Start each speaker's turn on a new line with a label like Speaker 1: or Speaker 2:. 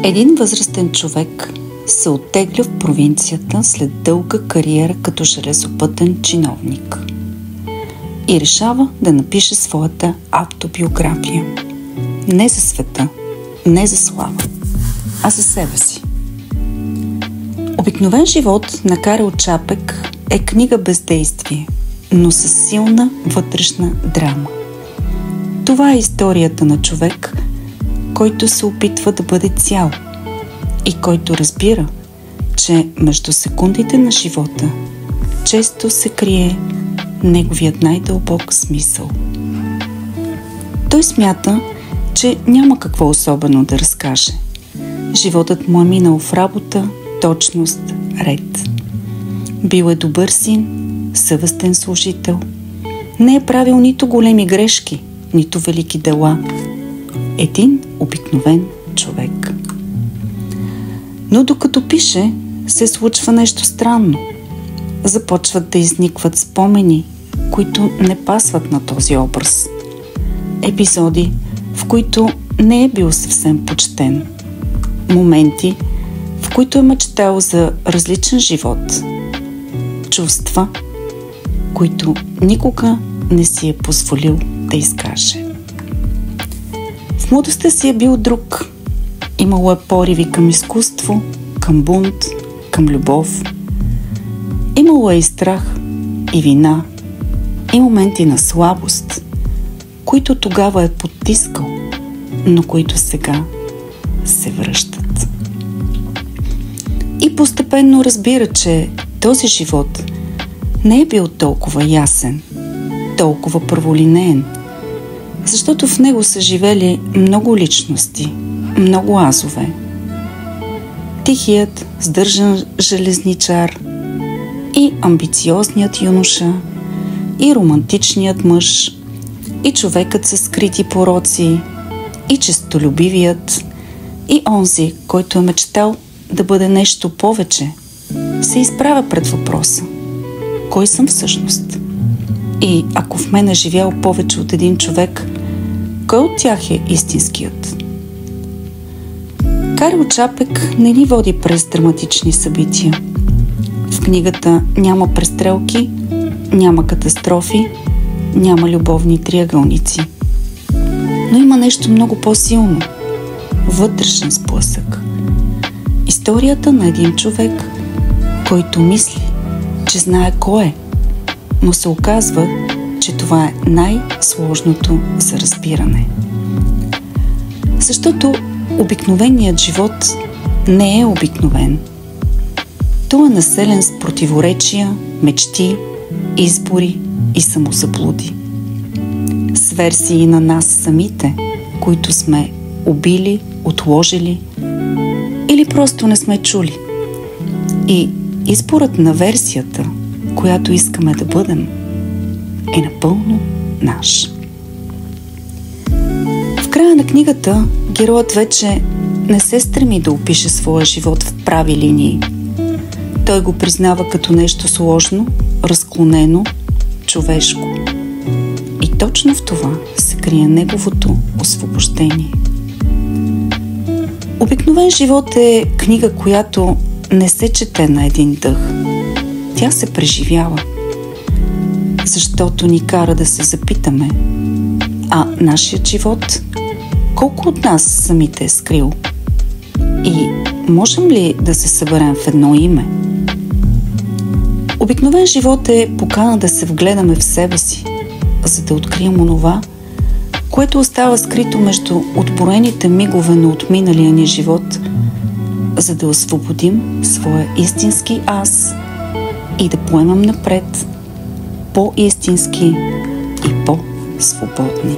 Speaker 1: Един възрастен човек се оттегля в провинцията след дълга кариера като железопътен чиновник и решава да напише своята автобиография. Не за света, не за слава, а за себе си. Обикновен живот на Карл Чапек е книга без действие, но с силна вътрешна драма. Това е историята на човек, който се опитва да бъде цял и който разбира, че между секундите на живота често се крие неговият най-дълбок смисъл. Той смята, че няма какво особено да разкаже. Животът му е минал в работа, точност, ред. Бил е добър син, съвестен служител. Не е правил нито големи грешки, нито велики дела. Един обикновен човек. Но докато пише, се случва нещо странно. Започват да изникват спомени, които не пасват на този образ. Епизоди, в които не е бил съвсем почтен. Моменти, в които е мечтал за различен живот. Чувства, които никога не си е позволил да изкаже. В младостта си е бил друг. Имало е пориви към изкуство, към бунт, към любов. Имало е и страх, и вина, и моменти на слабост, които тогава е потискал, но които сега се връщат. И постепенно разбира, че този живот не е бил толкова ясен, толкова първолинеен, защото в него са живели много личности, много азове. Тихият, сдържан железничар и амбициозният юноша, и романтичният мъж, и човекът със скрити пороци, и честолюбивият, и онзи, който е мечтал да бъде нещо повече, се изправя пред въпроса: кой съм всъщност? И ако в мен е живял повече от един човек, кой от тях е истинският? Карл Чапек не ни води през драматични събития. В книгата няма престрелки, няма катастрофи, няма любовни триъгълници. Но има нещо много по-силно – вътрешен сблъсък. Историята на един човек, който мисли, че знае кой е, но се оказва, че това е най-сложното за разбиране. Защото обикновеният живот не е обикновен. Той е населен с противоречия, мечти, избори и самозаблуди. С версии на нас самите, които сме убили, отложили или просто не сме чули. И изборът на версията, която искаме да бъдем, е напълно наш. В края на книгата героят вече не се стреми да опише своя живот в прави линии. Той го признава като нещо сложно, разклонено, човешко. И точно в това се крие неговото освобождение. Обикновен живот е книга, която не се чете на един дъх. Тя се преживява, защото ни кара да се запитаме: а нашият живот колко от нас самите е скрил? И можем ли да се съберем в едно име? Обикновен живот е покана да се вгледаме в себе си, за да открием онова, което остава скрито между отброените мигове на отминалия ни живот, за да освободим своя истински аз и да поемем напред по-истински и по-свободни.